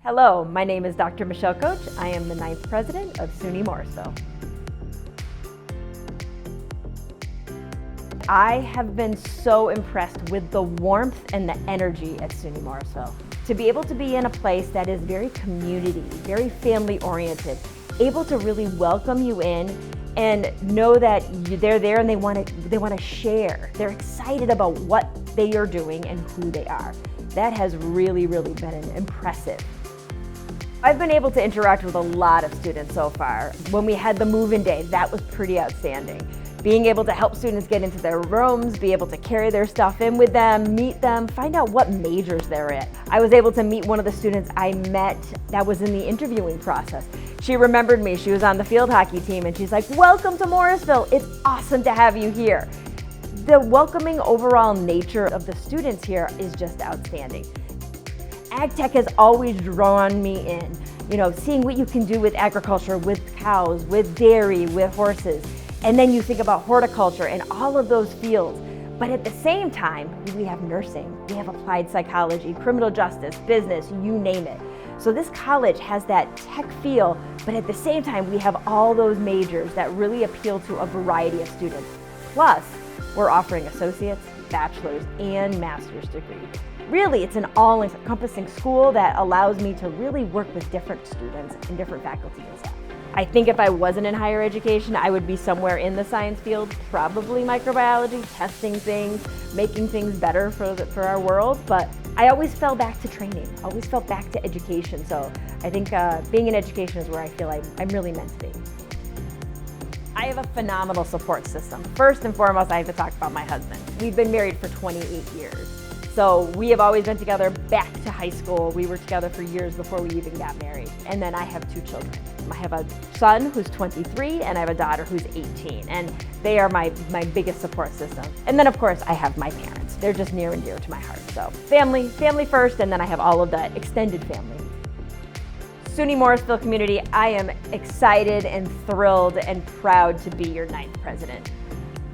Hello, my name is Dr. Michelle Coach. I am the 9th president of SUNY Morrisville. I have been so impressed with the warmth and the energy at SUNY Morrisville. To be able to be in a place that is very community, very family oriented, able to really welcome you in and know that they're there and they want to share. They're excited about what they are doing and who they are. That has really been impressive. I've been able to interact with a lot of students so far. When we had the move-in day, that was pretty outstanding. Being able to help students get into their rooms, be able to carry their stuff in with them, meet them, find out what majors they're in. I was able to meet one of the students I met that was in the interviewing process. She remembered me. She was on the field hockey team and she's like, "Welcome to Morrisville. It's awesome to have you here." The welcoming overall nature of the students here is just outstanding. Ag Tech has always drawn me in, seeing what you can do with agriculture, with cows, with dairy, with horses. And then you think about horticulture and all of those fields. But at the same time, we have nursing, we have applied psychology, criminal justice, business, you name it. So this college has that tech feel, but at the same time, we have all those majors that really appeal to a variety of students. Plus, we're offering associates, bachelor's, and master's degrees. Really, it's an all-encompassing school that allows me to really work with different students and different faculty and staff. I think if I wasn't in higher education, I would be somewhere in the science field, probably microbiology, testing things, making things better for our world. But I always fell back to training, always fell back to education. So I think being in education is where I feel I'm really meant to be. I have a phenomenal support system. First and foremost, I have to talk about my husband. We've been married for 28 years. So we have always been together back to high school. We were together for years before we even got married. And then I have 2 children. I have a son who's 23 and I have a daughter who's 18. And they are my biggest support system. And then of course I have my parents. They're just near and dear to my heart. So family first, and then I have all of the extended family. SUNY Morrisville community, I am excited and thrilled and proud to be your 9th president.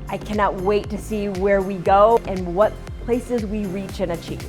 I cannot wait to see where we go and what places we reach and achieve.